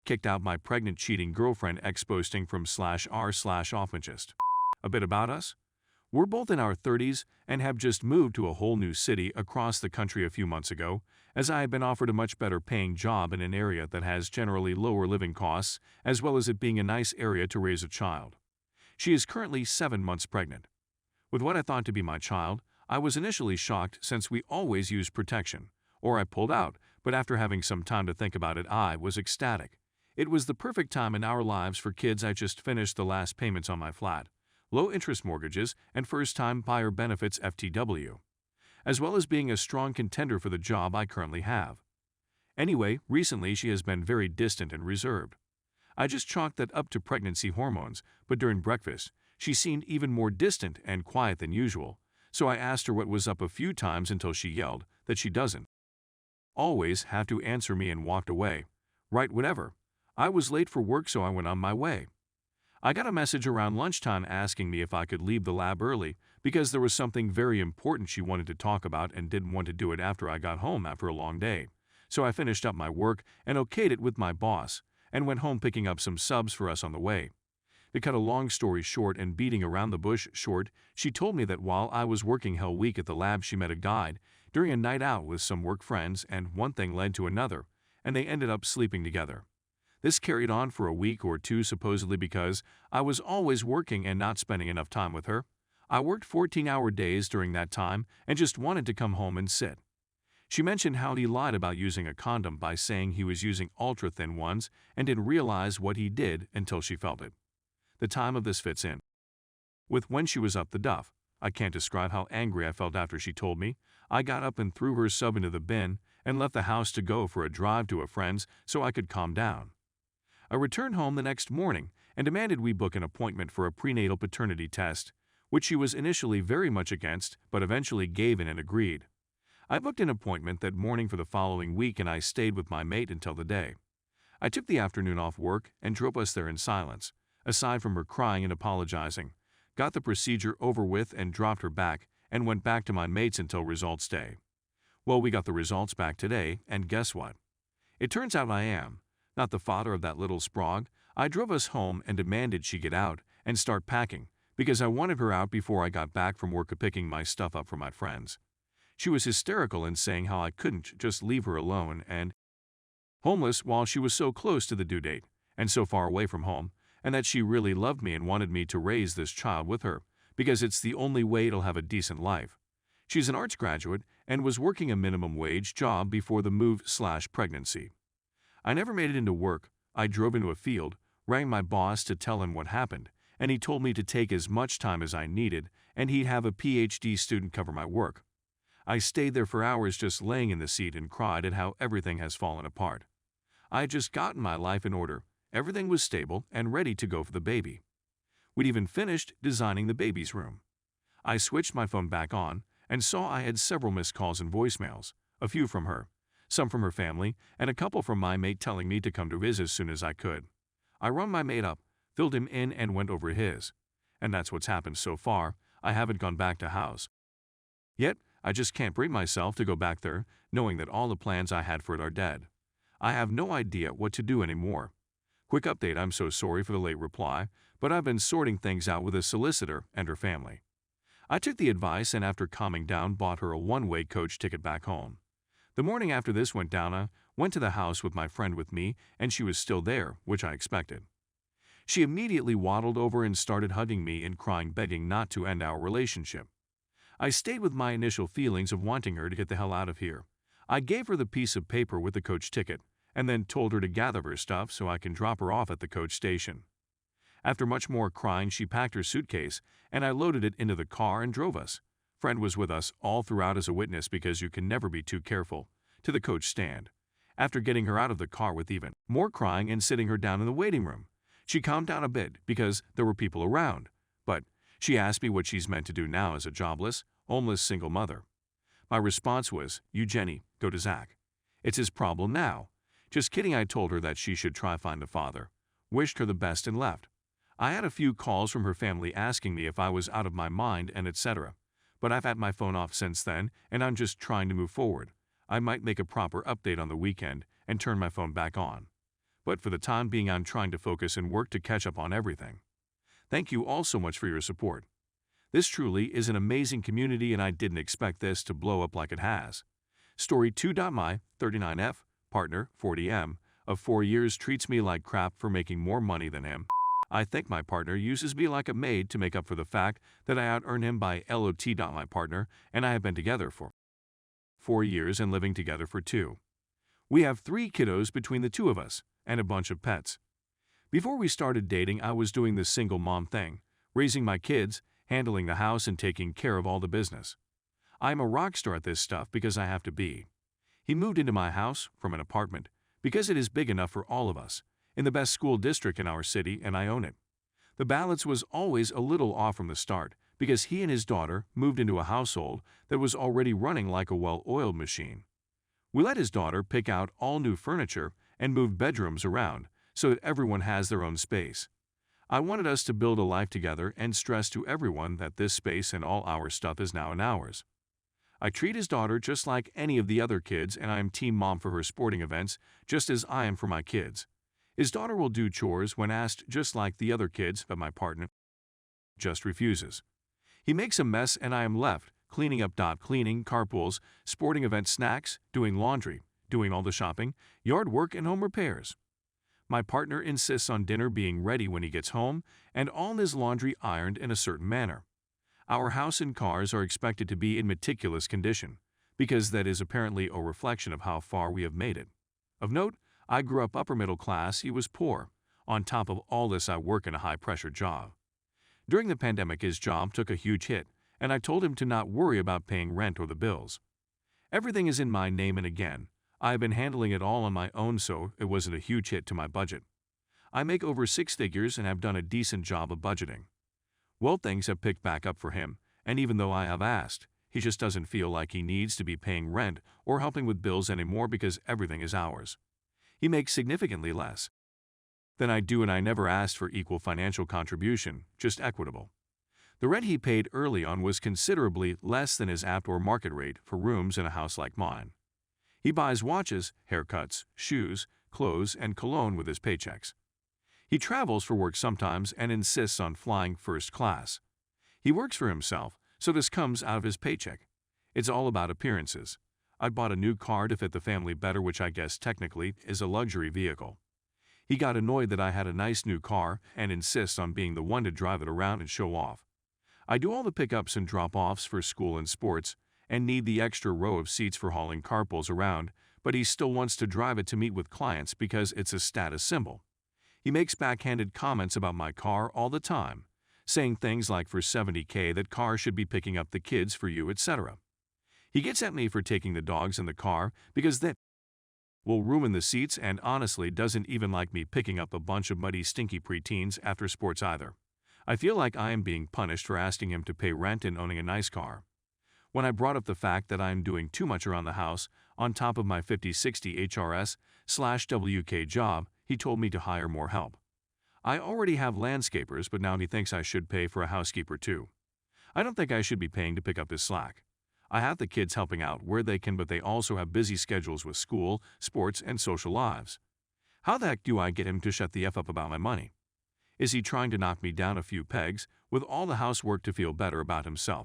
Kicked out my pregnant cheating girlfriend ex-posting from /r/offmanchist. A bit about us. We're both in our 30s and have just moved to a whole new city across the country a few months ago, as I had been offered a much better paying job in an area that has generally lower living costs, as well as it being a nice area to raise a child. She is currently 7 months pregnant. With what I thought to be my child, I was initially shocked since we always use protection, or I pulled out, but after having some time to think about it, I was ecstatic. It was the perfect time in our lives for kids. I just finished the last payments on my flat, low-interest mortgages, and first-time buyer benefits FTW, as well as being a strong contender for the job I currently have. Anyway, recently she has been very distant and reserved. I just chalked that up to pregnancy hormones, but during breakfast, she seemed even more distant and quiet than usual, so I asked her what was up a few times until she yelled that she doesn't always have to answer me and walked away. Right, whatever. I was late for work, so I went on my way. I got a message around lunchtime asking me if I could leave the lab early because there was something very important she wanted to talk about and didn't want to do it after I got home after a long day. So I finished up my work and okayed it with my boss and went home picking up some subs for us on the way. To cut a long story short and beating around the bush short, she told me that while I was working Hell Week at the lab, she met a guy during a night out with some work friends, and one thing led to another, and they ended up sleeping together. This carried on for a week or two, supposedly because I was always working and not spending enough time with her. I worked 14-hour days during that time and just wanted to come home and sit. She mentioned how he lied about using a condom by saying he was using ultra-thin ones and didn't realize what he did until she felt it. The time of this fits in with when she was up the duff. I can't describe how angry I felt after she told me. I got up and threw her sub into the bin and left the house to go for a drive to a friend's so I could calm down. I returned home the next morning and demanded we book an appointment for a prenatal paternity test, which she was initially very much against but eventually gave in and agreed. I booked an appointment that morning for the following week, and I stayed with my mate until the day. I took the afternoon off work and drove us there in silence, aside from her crying and apologizing, got the procedure over with and dropped her back and went back to my mate's until results day. Well, we got the results back today, and guess what? It turns out I am not the father of that little sprog. I drove us home and demanded she get out and start packing because I wanted her out before I got back from work picking my stuff up for my friends. She was hysterical in saying how I couldn't just leave her alone and homeless while she was so close to the due date and so far away from home, and that she really loved me and wanted me to raise this child with her because it's the only way it'll have a decent life. She's an arts graduate and was working a minimum wage job before the move/pregnancy. I never made it into work. I drove into a field, rang my boss to tell him what happened, and he told me to take as much time as I needed and he'd have a PhD student cover my work. I stayed there for hours just laying in the seat and cried at how everything has fallen apart. I had just gotten my life in order. Everything was stable and ready to go for the baby. We'd even finished designing the baby's room. I switched my phone back on and saw I had several missed calls and voicemails, a few from her, some from her family, and a couple from my mate telling me to come to his as soon as I could. I rung my mate up, filled him in, and went over his. And that's what's happened so far. I haven't gone back to house yet. I just can't bring myself to go back there, knowing that all the plans I had for it are dead. I have no idea what to do anymore. Quick update, I'm so sorry for the late reply, but I've been sorting things out with a solicitor and her family. I took the advice and after calming down bought her a one-way coach ticket back home. The morning after this went down, I went to the house with my friend with me, and she was still there, which I expected. She immediately waddled over and started hugging me and crying, begging not to end our relationship. I stayed with my initial feelings of wanting her to get the hell out of here. I gave her the piece of paper with the coach ticket and then told her to gather her stuff so I can drop her off at the coach station. After much more crying, she packed her suitcase and I loaded it into the car and drove us. Friend was with us all throughout as a witness because you can never be too careful, to the coach stand. After getting her out of the car with even more crying and sitting her down in the waiting room, she calmed down a bit because there were people around, but she asked me what she's meant to do now as a jobless, homeless single mother. My response was, "You Jenny, go to Zach. It's his problem now." Just kidding, I told her that she should try find a father, wished her the best and left. I had a few calls from her family asking me if I was out of my mind and etc. But I've had my phone off since then and I'm just trying to move forward. I might make a proper update on the weekend and turn my phone back on. but for the time being I'm trying to focus and work to catch up on everything. Thank you all so much for your support. This truly is an amazing community and I didn't expect this to blow up like it has. Story 2.my 39F, partner 40M, of 4 years treats me like crap for making more money than him. I think my partner uses me like a maid to make up for the fact that I out-earn him by lot.my partner and I have been together for 4 years and living together for 2. We have 3 kiddos between the 2 of us and a bunch of pets. Before we started dating, I was doing the single mom thing, raising my kids, handling the house and taking care of all the business. I'm a rock star at this stuff because I have to be. He moved into my house from an apartment because it is big enough for all of us, in the best school district in our city, and I own it. The balance was always a little off from the start because he and his daughter moved into a household that was already running like a well-oiled machine. We let his daughter pick out all new furniture and moved bedrooms around so that everyone has their own space. I wanted us to build a life together and stress to everyone that this space and all our stuff is now in ours. I treat his daughter just like any of the other kids and I am team mom for her sporting events just as I am for my kids. His daughter will do chores when asked just like the other kids, but my partner just refuses. He makes a mess and I am left cleaning up. Cleaning, carpools, sporting event snacks, doing laundry, doing all the shopping, yard work and home repairs. My partner insists on dinner being ready when he gets home and all his laundry ironed in a certain manner. Our house and cars are expected to be in meticulous condition, because that is apparently a reflection of how far we have made it. Of note, I grew up upper middle class, he was poor. On top of all this, I work in a high-pressure job. During the pandemic, his job took a huge hit, and I told him to not worry about paying rent or the bills. Everything is in my name and again, I've been handling it all on my own, so it wasn't a huge hit to my budget. I make over 6 figures and have done a decent job of budgeting. Well, things have picked back up for him, and even though I have asked, he just doesn't feel like he needs to be paying rent or helping with bills anymore because everything is ours. He makes significantly less than I do and I never asked for equal financial contribution, just equitable. The rent he paid early on was considerably less than his apt or market rate for rooms in a house like mine. He buys watches, haircuts, shoes, clothes, and cologne with his paychecks. He travels for work sometimes and insists on flying first class. He works for himself, so this comes out of his paycheck. It's all about appearances. I bought a new car to fit the family better, which I guess technically is a luxury vehicle. He got annoyed that I had a nice new car and insists on being the one to drive it around and show off. I do all the pickups and drop-offs for school and sports and need the extra row of seats for hauling carpools around, but he still wants to drive it to meet with clients because it's a status symbol. He makes backhanded comments about my car all the time, saying things like for $70K that car should be picking up the kids for you, etc. He gets at me for taking the dogs in the car because that will ruin the seats and honestly doesn't even like me picking up a bunch of muddy, stinky preteens after sports either. I feel like I am being punished for asking him to pay rent and owning a nice car. When I brought up the fact that I am doing too much around the house on top of my 50-60 HRS/WK job, he told me to hire more help. I already have landscapers, but now he thinks I should pay for a housekeeper too. I don't think I should be paying to pick up his slack. I have the kids helping out where they can, but they also have busy schedules with school, sports, and social lives. How the heck do I get him to shut the F up about my money? Is he trying to knock me down a few pegs with all the housework to feel better about himself?